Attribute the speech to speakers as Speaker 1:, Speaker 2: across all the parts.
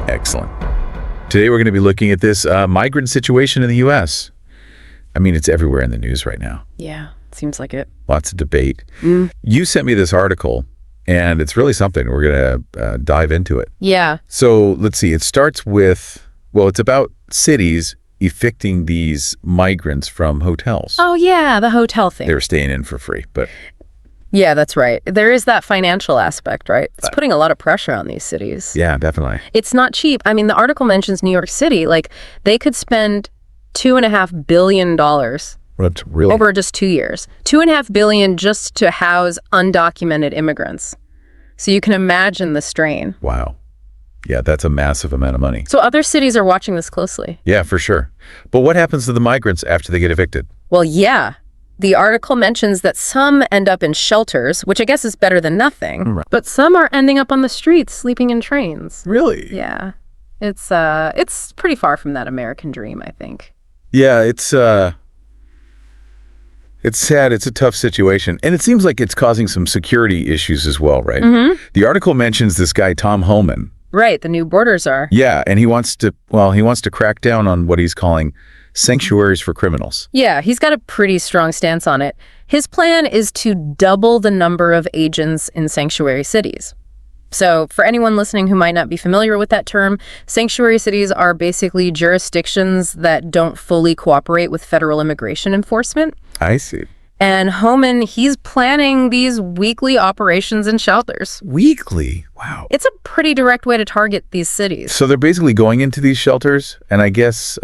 Speaker 1: Excellent. Today we're going to be looking at this migrant situation in the U.S. I mean, it's everywhere in the news right now.
Speaker 2: Yeah, seems like it.
Speaker 1: Lots of debate. You sent me this article, and it's really something. We're going to dive into it.
Speaker 2: Yeah.
Speaker 1: So let's see. It starts with, well, it's about cities evicting these migrants from hotels.
Speaker 2: Oh, yeah, the hotel thing.
Speaker 1: They were staying in for free, but...
Speaker 2: Yeah, that's right. There is that financial aspect, right? It's putting a lot of pressure on these cities.
Speaker 1: Yeah, definitely.
Speaker 2: It's not cheap. I mean, the article mentions New York City. Like, they could spend $2.5 billion
Speaker 1: That's really...
Speaker 2: over just 2 years. $2.5 billion just to house undocumented immigrants. So you can imagine the strain.
Speaker 1: Wow. Yeah, that's a massive amount of money.
Speaker 2: So other cities are watching this closely.
Speaker 1: Yeah, for sure. But what happens to the migrants after they get evicted?
Speaker 2: Well, yeah. The article mentions that some end up in shelters, which I guess is better than nothing.
Speaker 1: Right.
Speaker 2: But some are ending up on the streets, sleeping in trains.
Speaker 1: Really?
Speaker 2: Yeah. It's pretty far from that American dream, I think.
Speaker 1: Yeah, it's sad. It's a tough situation. And it seems like it's causing some security issues as well, right?
Speaker 2: Mm-hmm.
Speaker 1: The article mentions this guy, Tom Homan.
Speaker 2: Right, the new borders are.
Speaker 1: Yeah, and he wants to crack down on what he's calling sanctuaries for criminals.
Speaker 2: Yeah, he's got a pretty strong stance on it. His plan is to double the number of agents in sanctuary cities. So for anyone listening who might not be familiar with that term, sanctuary cities are basically jurisdictions that don't fully cooperate with federal immigration enforcement.
Speaker 1: I see.
Speaker 2: And Homan, he's planning these weekly operations in shelters.
Speaker 1: Weekly? Wow.
Speaker 2: It's a pretty direct way to target these cities.
Speaker 1: So they're basically going into these shelters, and I guess...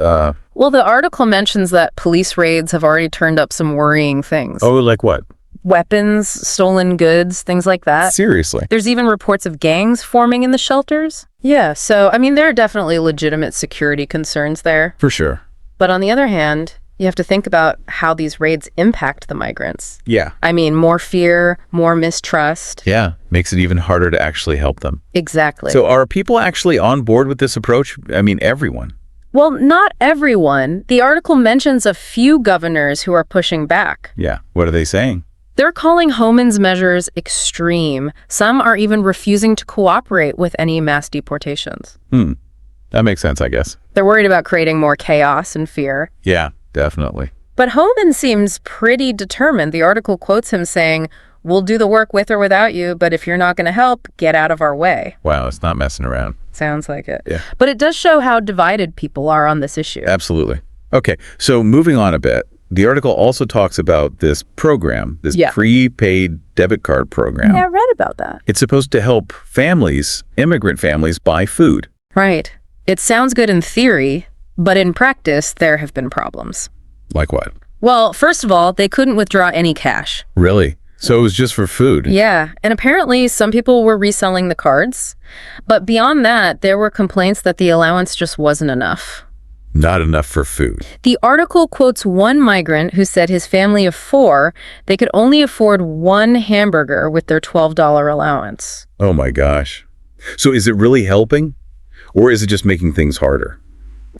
Speaker 2: Well, the article mentions that police raids have already turned up some worrying things.
Speaker 1: Oh, like what?
Speaker 2: Weapons, stolen goods, things like that.
Speaker 1: Seriously?
Speaker 2: There's even reports of gangs forming in the shelters. Yeah, so, I mean, there are definitely legitimate security concerns there.
Speaker 1: For sure.
Speaker 2: But on the other hand, you have to think about how these raids impact the migrants.
Speaker 1: Yeah.
Speaker 2: I mean, more fear, more mistrust.
Speaker 1: Yeah. Makes it even harder to actually help them.
Speaker 2: Exactly.
Speaker 1: So are people actually on board with this approach? I mean, everyone.
Speaker 2: Well, not everyone. The article mentions a few governors who are pushing back.
Speaker 1: Yeah. What are they saying?
Speaker 2: They're calling Homan's measures extreme. Some are even refusing to cooperate with any mass deportations.
Speaker 1: That makes sense, I guess.
Speaker 2: They're worried about creating more chaos and fear.
Speaker 1: Yeah, definitely.
Speaker 2: But Homan seems pretty determined. The article quotes him saying, "We'll do the work with or without you, but if you're not going to help, get out of our way."
Speaker 1: Wow, it's not messing around.
Speaker 2: Sounds like it.
Speaker 1: Yeah.
Speaker 2: But it does show how divided people are on this issue.
Speaker 1: Absolutely. Okay, so moving on a bit, the article also talks about this program, this prepaid debit card program.
Speaker 2: Yeah, I read about that.
Speaker 1: It's supposed to help families, immigrant families, buy food.
Speaker 2: Right. It sounds good in theory, but in practice, there have been problems.
Speaker 1: Like what?
Speaker 2: Well, first of all, they couldn't withdraw any cash.
Speaker 1: Really? So it was just for food?
Speaker 2: Yeah, and apparently some people were reselling the cards. But beyond that, there were complaints that the allowance just wasn't enough.
Speaker 1: Not enough for food.
Speaker 2: The article quotes one migrant who said his family of 4, they could only afford one hamburger with their $12 allowance.
Speaker 1: Oh my gosh. So is it really helping? Or is it just making things harder?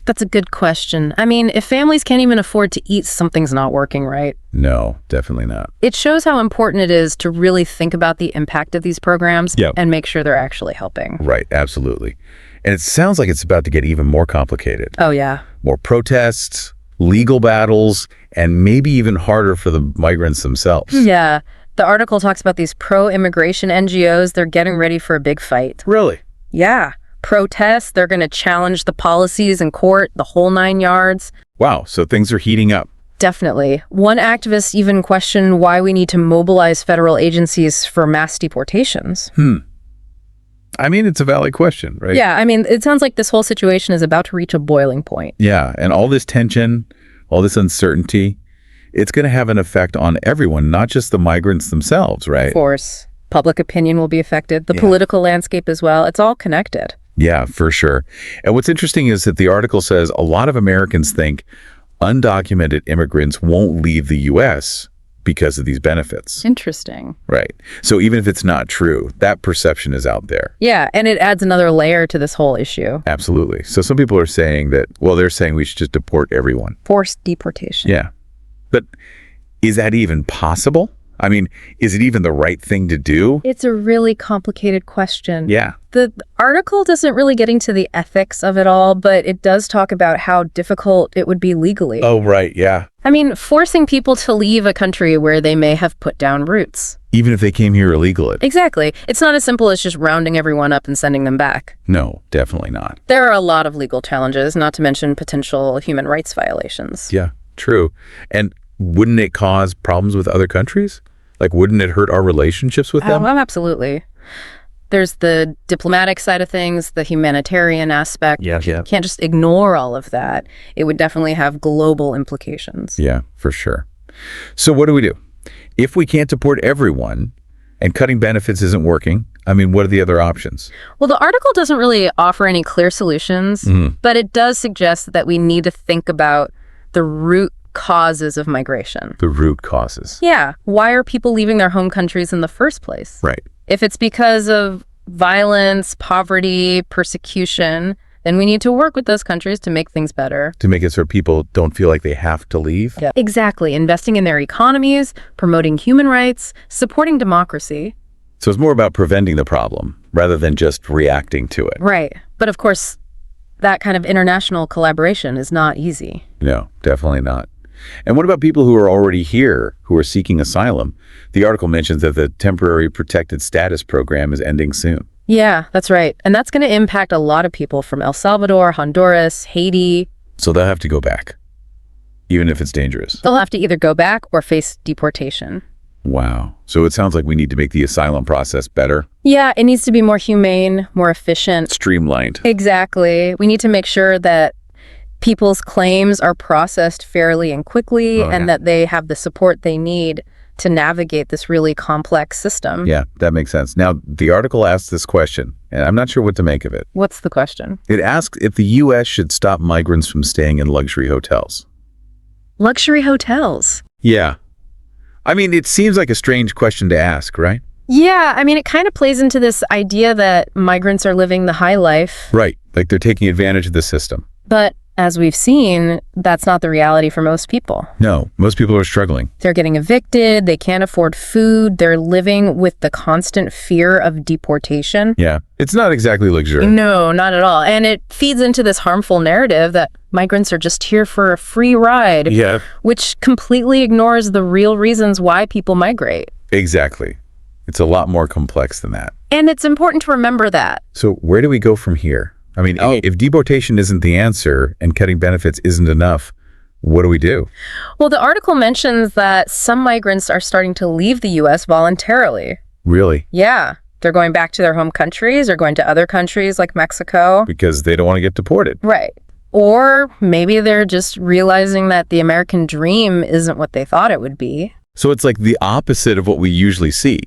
Speaker 2: That's a good question. I mean, if families can't even afford to eat, something's not working right.
Speaker 1: No, definitely not.
Speaker 2: It shows how important it is to really think about the impact of these programs and make sure they're actually helping.
Speaker 1: Right, absolutely. And it sounds like it's about to get even more complicated.
Speaker 2: Oh, yeah.
Speaker 1: More protests, legal battles, and maybe even harder for the migrants themselves.
Speaker 2: Yeah. The article talks about these pro-immigration NGOs. They're getting ready for a big fight.
Speaker 1: Really?
Speaker 2: Yeah. Protests. They're going to challenge the policies in court, the whole 9 yards.
Speaker 1: Wow, so things are heating up.
Speaker 2: Definitely. One activist even questioned why we need to mobilize federal agencies for mass deportations.
Speaker 1: I mean, it's a valid question, right?
Speaker 2: Yeah, I mean, it sounds like this whole situation is about to reach a boiling point.
Speaker 1: Yeah, and all this tension, all this uncertainty, it's going to have an effect on everyone, not just the migrants themselves, right?
Speaker 2: Of course. Public opinion will be affected, the political landscape as well. It's all connected.
Speaker 1: Yeah, for sure. And what's interesting is that the article says a lot of Americans think undocumented immigrants won't leave the U.S. because of these benefits.
Speaker 2: Interesting.
Speaker 1: Right. So even if it's not true, that perception is out there.
Speaker 2: Yeah, and it adds another layer to this whole issue.
Speaker 1: Absolutely. So some people are saying that, well, they're saying we should just deport everyone.
Speaker 2: Forced deportation.
Speaker 1: Yeah. But is that even possible? I mean, is it even the right thing to do?
Speaker 2: It's a really complicated question.
Speaker 1: Yeah.
Speaker 2: The article doesn't really get into the ethics of it all, but it does talk about how difficult it would be legally.
Speaker 1: Oh, right. Yeah.
Speaker 2: I mean, forcing people to leave a country where they may have put down roots.
Speaker 1: Even if they came here illegally.
Speaker 2: Exactly. It's not as simple as just rounding everyone up and sending them back.
Speaker 1: No, definitely not.
Speaker 2: There are a lot of legal challenges, not to mention potential human rights violations.
Speaker 1: Yeah, true. And wouldn't it cause problems with other countries? Like, wouldn't it hurt our relationships with them?
Speaker 2: Absolutely. There's the diplomatic side of things, the humanitarian aspect.
Speaker 1: Yeah.
Speaker 2: You can't just ignore all of that. It would definitely have global implications.
Speaker 1: Yeah, for sure. So what do we do? If we can't deport everyone and cutting benefits isn't working, I mean, what are the other options?
Speaker 2: Well, the article doesn't really offer any clear solutions, but it does suggest that we need to think about the root causes of migration.
Speaker 1: The root causes.
Speaker 2: Yeah. Why are people leaving their home countries in the first place?
Speaker 1: Right.
Speaker 2: If it's because of violence, poverty, persecution, then we need to work with those countries to make things better.
Speaker 1: To make it so people don't feel like they have to leave?
Speaker 2: Yeah. Exactly. Investing in their economies, promoting human rights, supporting democracy.
Speaker 1: So it's more about preventing the problem rather than just reacting to it.
Speaker 2: Right. But of course, that kind of international collaboration is not easy.
Speaker 1: No, definitely not. And what about people who are already here, who are seeking asylum? The article mentions that the temporary protected status program is ending soon.
Speaker 2: Yeah, that's right. And that's going to impact a lot of people from El Salvador, Honduras, Haiti.
Speaker 1: So they'll have to go back, even if it's dangerous.
Speaker 2: They'll have to either go back or face deportation.
Speaker 1: Wow. So it sounds like we need to make the asylum process better.
Speaker 2: Yeah, it needs to be more humane, more efficient.
Speaker 1: Streamlined.
Speaker 2: Exactly. We need to make sure that people's claims are processed fairly and quickly and that they have the support they need to navigate this really complex system.
Speaker 1: Yeah, that makes sense. Now, the article asks this question, and I'm not sure what to make of it.
Speaker 2: What's the question?
Speaker 1: It asks if the U.S. should stop migrants from staying in luxury hotels.
Speaker 2: Luxury hotels.
Speaker 1: Yeah. I mean, it seems like a strange question to ask, right?
Speaker 2: Yeah, I mean, it kind of plays into this idea that migrants are living the high life.
Speaker 1: Right, like they're taking advantage of the system.
Speaker 2: But as we've seen, that's not the reality for most people.
Speaker 1: No, most people are struggling.
Speaker 2: They're getting evicted, they can't afford food, they're living with the constant fear of deportation.
Speaker 1: Yeah, it's not exactly luxurious.
Speaker 2: No, not at all. And it feeds into this harmful narrative that migrants are just here for a free ride,
Speaker 1: Yeah,
Speaker 2: which completely ignores the real reasons why people migrate.
Speaker 1: exactly. It's a lot more complex than that.
Speaker 2: And it's important to remember that.
Speaker 1: So where do we go from here? I mean, if deportation isn't the answer and cutting benefits isn't enough, what do we do?
Speaker 2: Well, the article mentions that some migrants are starting to leave the U.S. voluntarily.
Speaker 1: Really?
Speaker 2: Yeah. They're going back to their home countries or going to other countries like Mexico.
Speaker 1: Because they don't want to get deported.
Speaker 2: Right. Or maybe they're just realizing that the American dream isn't what they thought it would be.
Speaker 1: So it's like the opposite of what we usually see.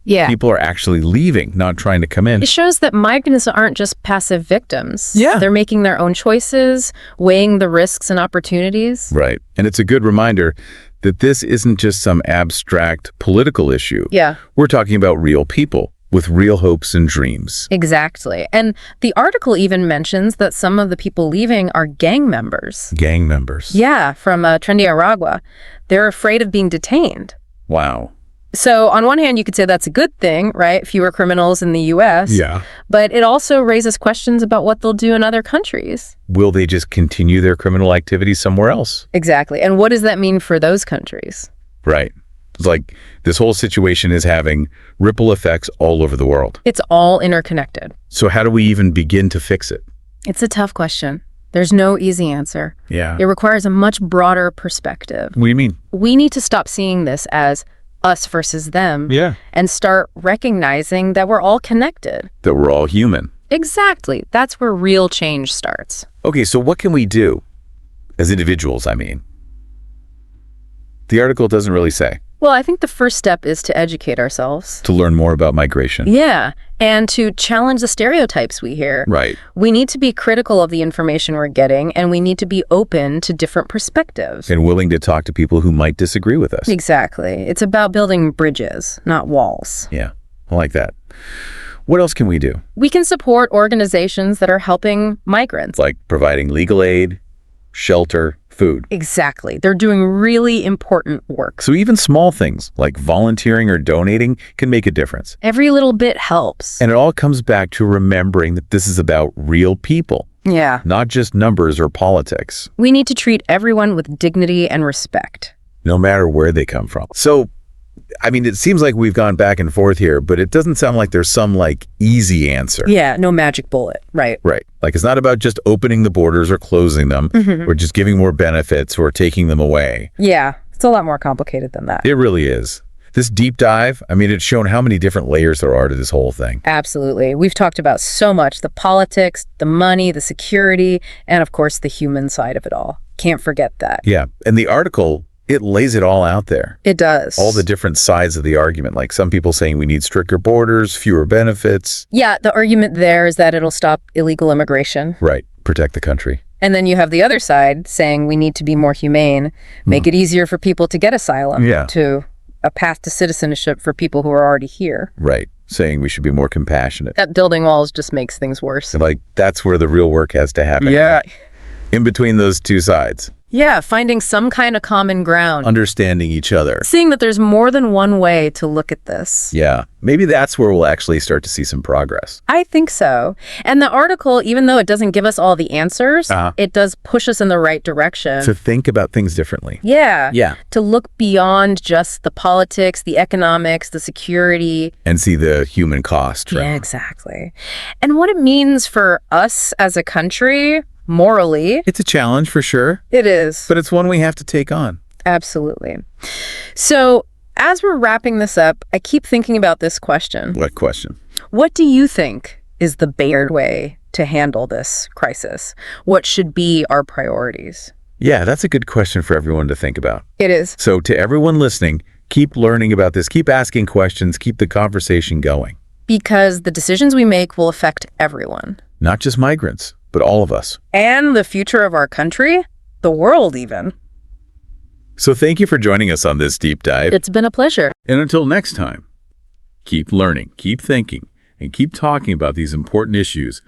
Speaker 2: Yeah.
Speaker 1: People are actually leaving, not trying to come in.
Speaker 2: It shows that migrants aren't just passive victims.
Speaker 1: Yeah.
Speaker 2: They're making their own choices, weighing the risks and opportunities.
Speaker 1: Right. And it's a good reminder that this isn't just some abstract political issue.
Speaker 2: Yeah.
Speaker 1: We're talking about real people with real hopes and dreams.
Speaker 2: Exactly. And the article even mentions that some of the people leaving are gang members.
Speaker 1: Gang members.
Speaker 2: Yeah, from Trendy Aragua. They're afraid of being detained.
Speaker 1: Wow.
Speaker 2: So on one hand, you could say that's a good thing, right? Fewer criminals in the U.S.
Speaker 1: Yeah.
Speaker 2: But it also raises questions about what they'll do in other countries.
Speaker 1: Will they just continue their criminal activity somewhere else?
Speaker 2: Exactly. And what does that mean for those countries?
Speaker 1: Right. It's like this whole situation is having ripple effects all over the world.
Speaker 2: It's all interconnected.
Speaker 1: So how do we even begin to fix it?
Speaker 2: It's a tough question. There's no easy answer.
Speaker 1: Yeah.
Speaker 2: It requires a much broader perspective.
Speaker 1: What do you mean?
Speaker 2: We need to stop seeing this as us versus them.
Speaker 1: Yeah.
Speaker 2: And start recognizing that we're all connected.
Speaker 1: That we're all human.
Speaker 2: Exactly. That's where real change starts.
Speaker 1: Okay, so what can we do? As individuals, I mean. The article doesn't really say.
Speaker 2: Well, I think the first step is to educate ourselves.
Speaker 1: To learn more about migration.
Speaker 2: Yeah, and to challenge the stereotypes we hear.
Speaker 1: Right.
Speaker 2: We need to be critical of the information we're getting, and we need to be open to different perspectives.
Speaker 1: And willing to talk to people who might disagree with us.
Speaker 2: Exactly. It's about building bridges, not walls.
Speaker 1: Yeah, I like that. What else can we do?
Speaker 2: We can support organizations that are helping migrants.
Speaker 1: Like providing legal aid, shelter, food.
Speaker 2: Exactly. They're doing really important work.
Speaker 1: So even small things like volunteering or donating can make a difference.
Speaker 2: Every little bit helps.
Speaker 1: And it all comes back to remembering that this is about real people,
Speaker 2: Yeah.
Speaker 1: not just numbers or politics,
Speaker 2: We need to treat everyone with dignity and respect.
Speaker 1: no matter where they come from. So, I mean, it seems like we've gone back and forth here, but it doesn't sound like there's some easy answer.
Speaker 2: Yeah, no magic bullet. Right.
Speaker 1: Right. Like it's not about just opening the borders or closing them or just giving more benefits or taking them away.
Speaker 2: Yeah, it's a lot more complicated than that.
Speaker 1: It really is. This deep dive, I mean, it's shown how many different layers there are to this whole thing.
Speaker 2: Absolutely. We've talked about so much, the politics, the money, the security, and of course the human side of it all. Can't forget that.
Speaker 1: Yeah. And the article, it lays it all out there.
Speaker 2: It does.
Speaker 1: All the different sides of the argument, like some people saying we need stricter borders, fewer benefits.
Speaker 2: Yeah, the argument there is that it'll stop illegal immigration.
Speaker 1: Right. Protect the country.
Speaker 2: And then you have the other side saying we need to be more humane, make it easier for people to get asylum,
Speaker 1: Yeah.
Speaker 2: to a path to citizenship for people who are already here.
Speaker 1: Right. Saying we should be more compassionate.
Speaker 2: That building walls just makes things worse.
Speaker 1: Like that's where the real work has to happen.
Speaker 3: Yeah.
Speaker 1: In between those two sides.
Speaker 2: Yeah, finding some kind of common ground.
Speaker 1: Understanding each other.
Speaker 2: Seeing that there's more than one way to look at this.
Speaker 1: Yeah. Maybe that's where we'll actually start to see some progress.
Speaker 2: I think so. And the article, even though it doesn't give us all the answers, it does push us in the right direction.
Speaker 1: To think about things differently.
Speaker 2: Yeah.
Speaker 3: Yeah.
Speaker 2: To look beyond just the politics, the economics, the security.
Speaker 1: And see the human cost. Right?
Speaker 2: Yeah, exactly. And what it means for us as a country, morally.
Speaker 1: It's a challenge for sure,
Speaker 2: It is.
Speaker 1: but it's one we have to take on.
Speaker 2: Absolutely. So as we're wrapping this up, I keep thinking about this question.
Speaker 1: What question?
Speaker 2: What do you think is the better way to handle this crisis? What should be our priorities?
Speaker 1: Yeah, that's a good question for everyone to think about.
Speaker 2: It is.
Speaker 1: So to everyone listening, keep learning about this, keep asking questions, keep the conversation going.
Speaker 2: Because the decisions we make will affect everyone.
Speaker 1: Not just migrants, but all of us.
Speaker 2: And the future of our country, the world even.
Speaker 1: So thank you for joining us on this deep dive.
Speaker 2: It's been a pleasure.
Speaker 1: And until next time, keep learning, keep thinking, and keep talking about these important issues